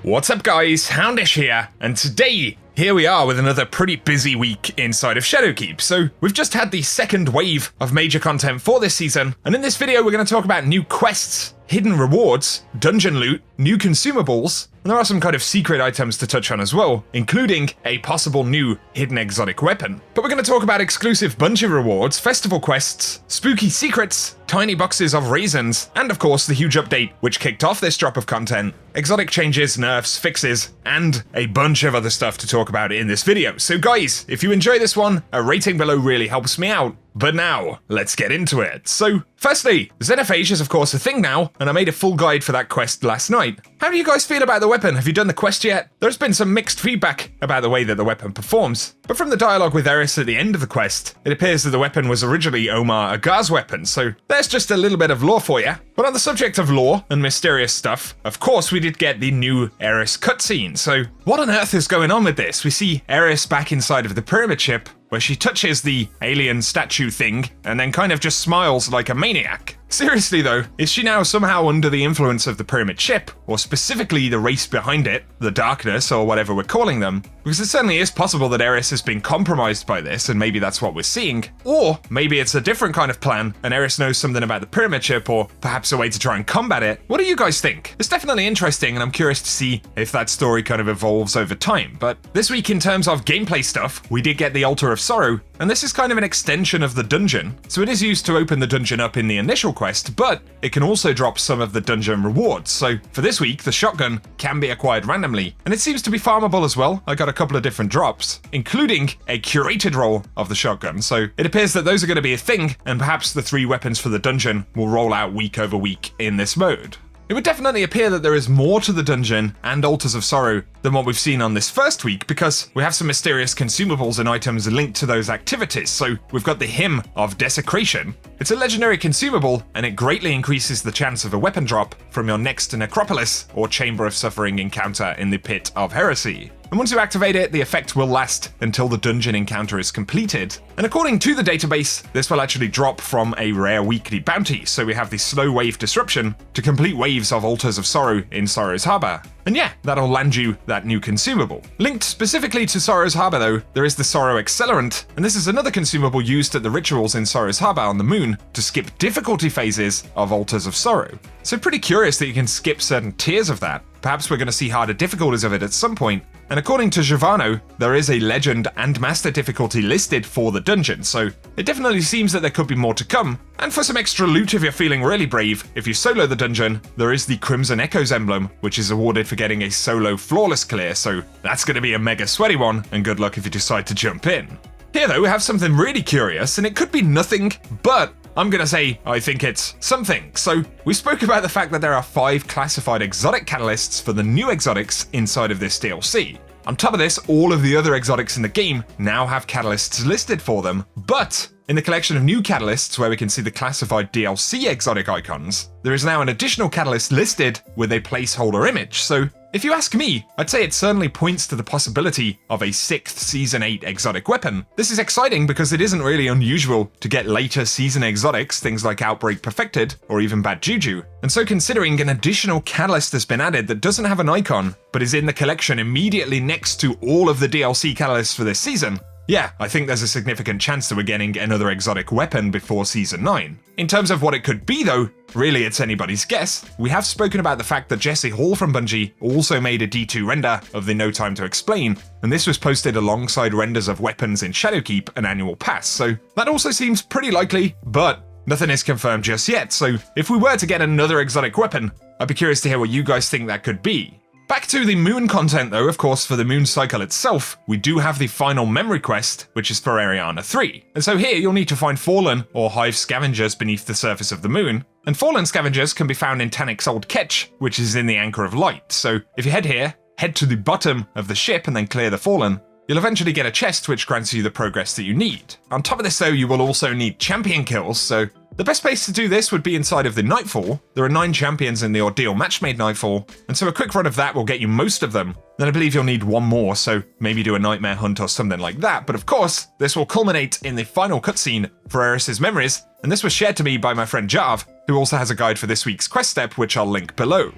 What's up guys, Houndish here, and today, here we are with another pretty busy week inside of Shadowkeep. So we've just had the second wave of major content for this season, and in this video we're going to talk about new quests, hidden rewards, dungeon loot, new consumables, and there are some kind of secret items to touch on as well, including a possible new hidden exotic weapon. But we're going to talk about exclusive Bungie rewards, festival quests, spooky secrets, tiny boxes of raisins, and of course the huge update which kicked off this drop of content, exotic changes, nerfs, fixes, and a bunch of other stuff to talk about in this video. So guys, if you enjoy this one, a rating below really helps me out. But now, let's get into it. So, firstly, Xenophage is of course a thing now, and I made a full guide for that quest last night. How do you guys feel about the weapon? Have you done the quest yet? There's been some mixed feedback about the way that the weapon performs, but from the dialogue with Eris at the end of the quest, it appears that the weapon was originally Omar Agar's weapon, so there's just a little bit of lore for you. But on the subject of lore and mysterious stuff, of course we did get the new Eris cutscene, so what on earth is going on with this? We see Eris back inside of the pyramid ship, where she touches the alien statue thing and then kind of just smiles like a maniac. Seriously though, is she now somehow under the influence of the pyramid ship, or specifically the race behind it, the darkness or whatever we're calling them? Because it certainly is possible that Eris has been compromised by this and maybe that's what we're seeing. Or maybe it's a different kind of plan and Eris knows something about the pyramid ship or perhaps a way to try and combat it. What do you guys think? It's definitely interesting and I'm curious to see if that story kind of evolves over time. But this week in terms of gameplay stuff, we did get the Altar of Sorrow, and this is kind of an extension of the dungeon. So it is used to open the dungeon up in the initial quest, but it can also drop some of the dungeon rewards. So for this week, the shotgun can be acquired randomly, and it seems to be farmable as well. I got a couple of different drops, including a curated roll of the shotgun. So it appears that those are going to be a thing, and perhaps the 3 weapons for the dungeon will roll out week over week in this mode. It would definitely appear that there is more to the dungeon and Altars of Sorrow than what we've seen on this first week, because we have some mysterious consumables and items linked to those activities. So we've got the Hymn of Desecration. It's a legendary consumable, and it greatly increases the chance of a weapon drop from your next Necropolis or Chamber of Suffering encounter in the Pit of Heresy. And once you activate it, the effect will last until the dungeon encounter is completed. And according to the database, this will actually drop from a rare weekly bounty, so we have the slow wave disruption to complete waves of Altars of Sorrow in Sorrow's Harbor. And yeah, that'll land you that new consumable. Linked specifically to Sorrow's Harbor though, there is the Sorrow Accelerant, and this is another consumable used at the rituals in Sorrow's Harbor on the moon to skip difficulty phases of Altars of Sorrow. So pretty curious that you can skip certain tiers of that. Perhaps we're going to see harder difficulties of it at some point. And according to Giovanno, there is a Legend and Master difficulty listed for the dungeon, so it definitely seems that there could be more to come. And for some extra loot if you're feeling really brave, if you solo the dungeon, there is the Crimson Echoes emblem, which is awarded for getting a solo flawless clear, so that's going to be a mega sweaty one, and good luck if you decide to jump in. Here though, we have something really curious, and it could be nothing, but I'm gonna say I think it's something. So we spoke about the fact that there are 5 classified exotic catalysts for the new exotics inside of this DLC. On top of this, all of the other exotics in the game now have catalysts listed for them, but in the collection of new catalysts where we can see the classified DLC exotic icons, there is now an additional catalyst listed with a placeholder image. So if you ask me, I'd say it certainly points to the possibility of a 6th Season 8 exotic weapon. This is exciting because it isn't really unusual to get later season exotics, things like Outbreak Perfected or even Bad Juju. And so considering an additional catalyst has been added that doesn't have an icon, but is in the collection immediately next to all of the DLC catalysts for this season, yeah, I think there's a significant chance that we're getting another exotic weapon before Season 9. In terms of what it could be though, really it's anybody's guess. We have spoken about the fact that Jesse Hall from Bungie also made a D2 render of the No Time to Explain, and this was posted alongside renders of weapons in Shadowkeep and Annual Pass, so that also seems pretty likely, but nothing is confirmed just yet, so if we were to get another exotic weapon, I'd be curious to hear what you guys think that could be. Back to the moon content though, of course, for the moon cycle itself, we do have the final memory quest, which is for Eriana 3. And so here you'll need to find fallen or hive scavengers beneath the surface of the moon. And fallen scavengers can be found in Tanik's old ketch, which is in the Anchor of Light. So if you head here, head to the bottom of the ship and then clear the fallen, you'll eventually get a chest which grants you the progress that you need. On top of this though, you will also need champion kills, so the best place to do this would be inside of the Nightfall. There are 9 champions in the Ordeal Matchmade Nightfall, and so a quick run of that will get you most of them. Then I believe you'll need 1 more, so maybe do a Nightmare Hunt or something like that. But of course, this will culminate in the final cutscene for Eris's memories, and this was shared to me by my friend Jarv, who also has a guide for this week's quest step, which I'll link below.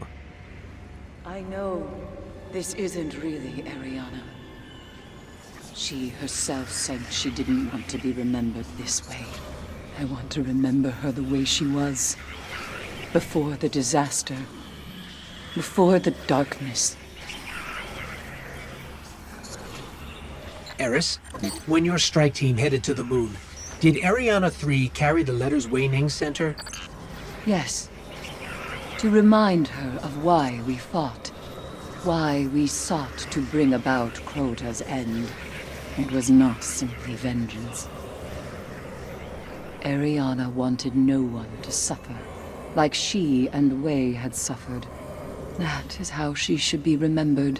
I know This isn't really Eriana. She herself said she didn't want to be remembered this way. I want to remember her the way she was. Before the disaster. Before the darkness. Eris, when your strike team headed to the moon, did Eriana 3 carry the letters Wei Ning sent her? Yes. To remind her of why we fought. Why we sought to bring about Crota's end. It was not simply vengeance. Eriana wanted no one to suffer, like she and Wei had suffered. That is how she should be remembered.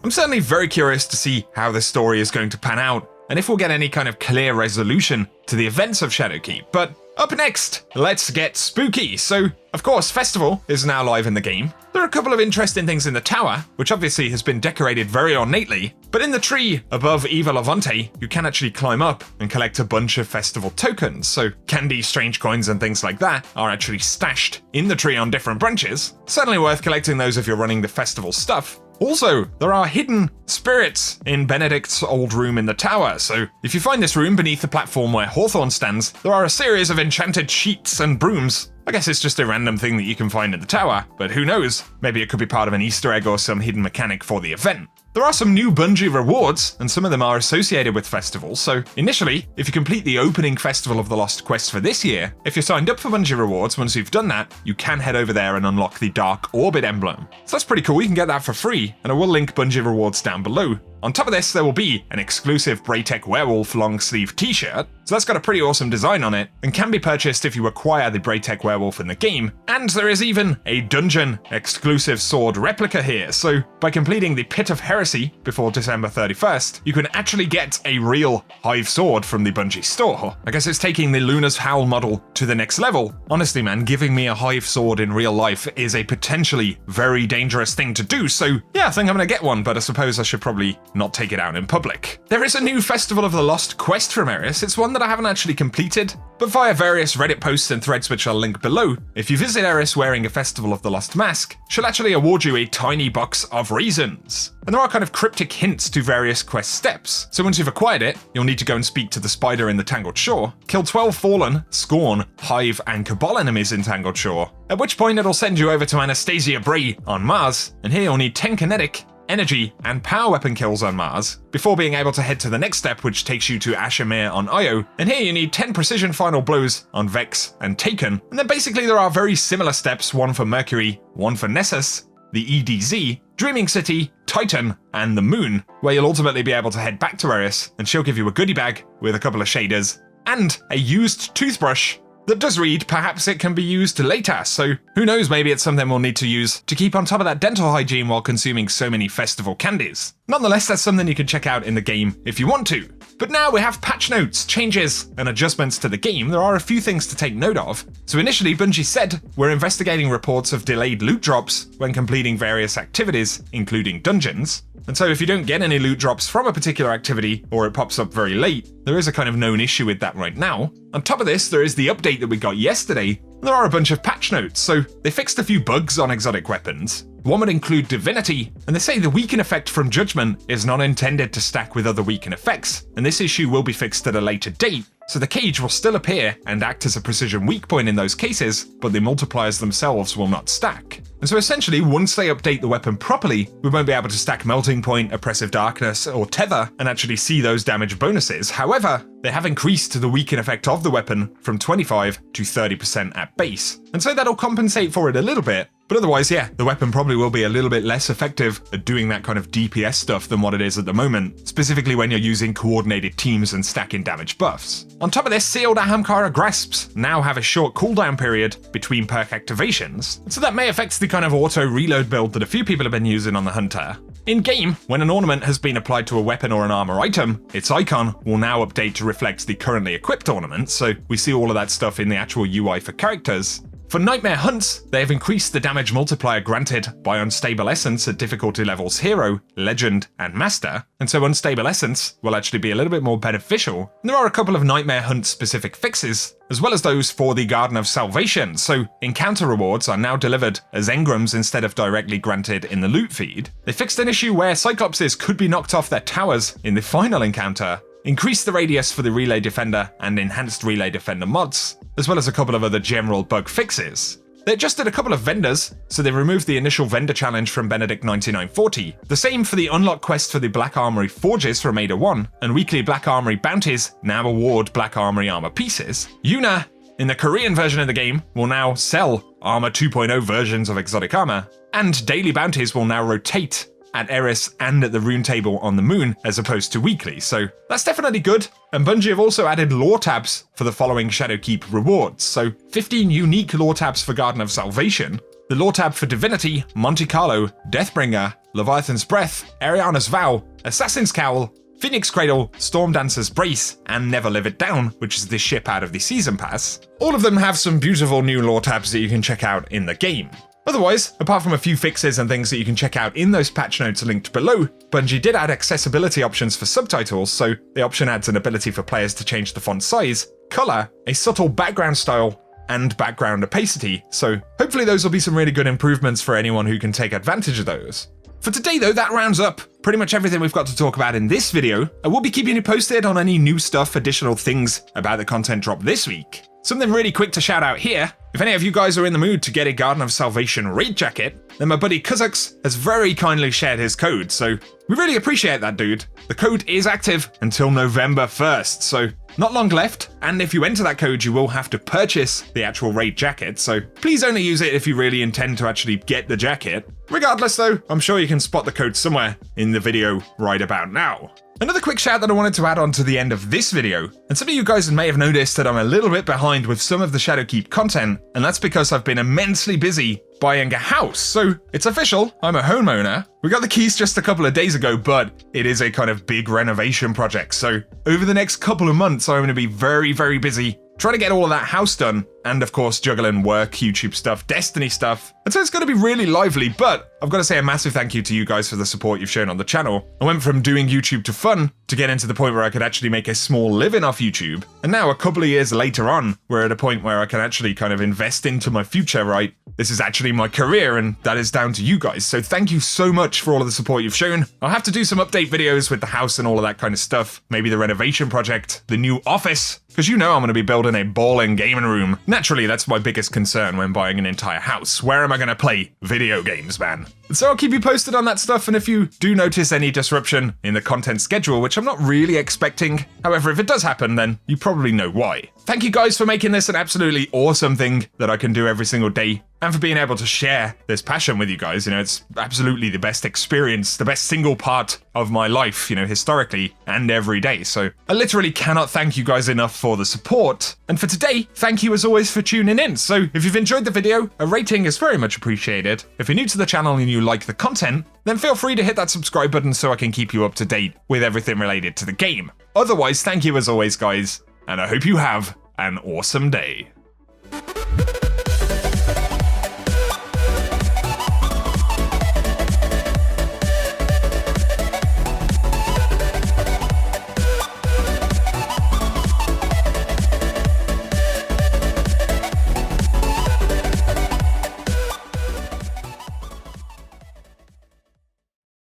I'm certainly very curious to see how this story is going to pan out, and if we'll get any kind of clear resolution to the events of Shadowkeep. But up next, let's get spooky. So, of course, Festival is now live in the game. There are a couple of interesting things in the tower, which obviously has been decorated very ornately, but in the tree above Eva Levante, you can actually climb up and collect a bunch of Festival tokens. So candy, strange coins, and things like that are actually stashed in the tree on different branches. Certainly worth collecting those if you're running the Festival stuff. Also, there are hidden spirits in Benedict's old room in the tower, so if you find this room beneath the platform where Hawthorne stands, there are a series of enchanted sheets and brooms. I guess it's just a random thing that you can find in the tower, but who knows? Maybe it could be part of an Easter egg or some hidden mechanic for the event. There are some new Bungie rewards, and some of them are associated with festivals, so initially, if you complete the opening Festival of the Lost quest for this year, if you're signed up for Bungie rewards, once you've done that, you can head over there and unlock the Dark Orbit emblem. So that's pretty cool, you can get that for free, and I will link Bungie rewards down below. On top of this, there will be an exclusive Braytech Werewolf long sleeve t-shirt, so that's got a pretty awesome design on it, and can be purchased if you acquire the Braytech Werewolf in the game, and there is even a dungeon exclusive sword replica here, so by completing the Pit of Heresy before December 31st, you can actually get a real Hive sword from the Bungie store. I guess it's taking the Luna's Howl model to the next level. Honestly man, giving me a Hive sword in real life is a potentially very dangerous thing to do, so yeah, I think I'm gonna get one, but I suppose I should probably not take it out in public. There is a new Festival of the Lost quest from Eris. It's one that I haven't actually completed, but via various Reddit posts and threads which I'll link below, if you visit Eris wearing a Festival of the Lost mask, she'll actually award you a tiny box of raisins. And there are kind of cryptic hints to various quest steps, so once you've acquired it, you'll need to go and speak to the spider in the Tangled Shore, kill 12 Fallen, Scorn, Hive, and Cabal enemies in Tangled Shore, at which point it'll send you over to Anastasia Bray on Mars, and here you'll need 10 kinetic, energy, and power weapon kills on Mars, before being able to head to the next step, which takes you to Ashamir on Io, and here you need 10 precision final blows on Vex and Taken, and then basically there are very similar steps, one for Mercury, one for Nessus, the EDZ, Dreaming City, Titan, and the Moon, where you'll ultimately be able to head back to Eris, and she'll give you a goodie bag with a couple of shaders, and a used toothbrush that does read perhaps it can be used later, so who knows, maybe it's something we'll need to use to keep on top of that dental hygiene while consuming so many festival candies. Nonetheless, that's something you can check out in the game if you want to. But now we have patch notes, changes, and adjustments to the game. There are a few things to take note of. So initially, Bungie said, we're investigating reports of delayed loot drops when completing various activities, including dungeons. And so if you don't get any loot drops from a particular activity, or it pops up very late, there is a kind of known issue with that right now. On top of this, there is the update that we got yesterday. There are a bunch of patch notes, so they fixed a few bugs on exotic weapons. One would include Divinity, and they say the weaken effect from Judgment is not intended to stack with other weaken effects, and this issue will be fixed at a later date, so the cage will still appear and act as a precision weak point in those cases, but the multipliers themselves will not stack. And so essentially, once they update the weapon properly, we won't be able to stack Melting Point, Oppressive Darkness, or Tether and actually see those damage bonuses. However, they have increased the weaken effect of the weapon from 25 to 30% at base, and so that'll compensate for it a little bit. But otherwise, yeah, the weapon probably will be a little bit less effective at doing that kind of DPS stuff than what it is at the moment, specifically when you're using coordinated teams and stacking damage buffs. On top of this, sealed Ahamkara Grasps now have a short cooldown period between perk activations, so that may affect the kind of auto-reload build that a few people have been using on the Hunter. In-game, when an ornament has been applied to a weapon or an armor item, its icon will now update to reflect the currently equipped ornament, so we see all of that stuff in the actual UI for characters. For Nightmare Hunts, they have increased the damage multiplier granted by Unstable Essence at difficulty levels Hero, Legend, and Master, and so Unstable Essence will actually be a little bit more beneficial. And there are a couple of Nightmare Hunt specific fixes, as well as those for the Garden of Salvation, so encounter rewards are now delivered as engrams instead of directly granted in the loot feed. They fixed an issue where Cyclopses could be knocked off their towers in the final encounter, increased the radius for the Relay Defender and enhanced Relay Defender mods, as well as a couple of other general bug fixes. They adjusted a couple of vendors, so they removed the initial vendor challenge from Benedict 9940, the same for the unlock quest for the Black Armory Forges from Ada 1, and weekly Black Armory bounties now award Black Armory armor pieces. Yuna, in the Korean version of the game, will now sell Armor 2.0 versions of exotic armor, and daily bounties will now rotate at Eris and at the rune table on the moon as opposed to weekly, so that's definitely good. And Bungie have also added lore tabs for the following Shadowkeep rewards, so 15 unique lore tabs for Garden of Salvation, the lore tab for Divinity, Monte Carlo, Deathbringer, Leviathan's Breath, Eriana's Vow, Assassin's Cowl, Phoenix Cradle, Storm Dancer's Brace, and Never Live It Down, which is the ship out of the Season Pass. All of them have some beautiful new lore tabs that you can check out in the game. Otherwise, apart from a few fixes and things that you can check out in those patch notes linked below, Bungie did add accessibility options for subtitles, so the option adds an ability for players to change the font size, color, a subtle background style, and background opacity, so hopefully those will be some really good improvements for anyone who can take advantage of those. For today though, that rounds up pretty much everything we've got to talk about in this video. I will be keeping you posted on any new stuff, additional things about the content drop this week. Something really quick to shout out here, if any of you guys are in the mood to get a Garden of Salvation raid jacket, then my buddy Kuzux has very kindly shared his code, so we really appreciate that, dude. The code is active until November 1st, so not long left, and if you enter that code you will have to purchase the actual raid jacket, so please only use it if you really intend to actually get the jacket. Regardless though, I'm sure you can spot the code somewhere in the video right about now. Another quick shout that I wanted to add on to the end of this video, and some of you guys may have noticed that I'm a little bit behind with some of the Shadowkeep content, and that's because I've been immensely busy buying a house. So it's official, I'm a homeowner. We got the keys just a couple of days ago, but it is a kind of big renovation project. So over the next couple of months, I'm going to be very, very busy trying to get all of that house done, and of course juggling work, YouTube stuff, Destiny stuff. And so it's going to be really lively, but I've got to say a massive thank you to you guys for the support you've shown on the channel. I went from doing YouTube to fun to getting to the point where I could actually make a small living off YouTube. And now a couple of years later on, we're at a point where I can actually kind of invest into my future, right? This is actually my career, and that is down to you guys. So thank you so much for all of the support you've shown. I'll have to do some update videos with the house and all of that kind of stuff. Maybe the renovation project, the new office, because you know I'm going to be building a ballin' gaming room. Naturally, that's my biggest concern when buying an entire house. Where am I going to play video games, man? So I'll keep you posted on that stuff, and if you do notice any disruption in the content schedule, which I'm not really expecting, however, if it does happen, then you probably know why. Thank you guys for making this an absolutely awesome thing that I can do every single day, and for being able to share this passion with you guys. You know, it's absolutely the best experience, the best single part of my life, you know, historically and every day. So I literally cannot thank you guys enough for the support. And for today, thank you as always for tuning in. So if you've enjoyed the video, a rating is very much appreciated. If you're new to the channel and you like the content, then feel free to hit that subscribe button so I can keep you up to date with everything related to the game. Otherwise, thank you as always, guys, and I hope you have an awesome day.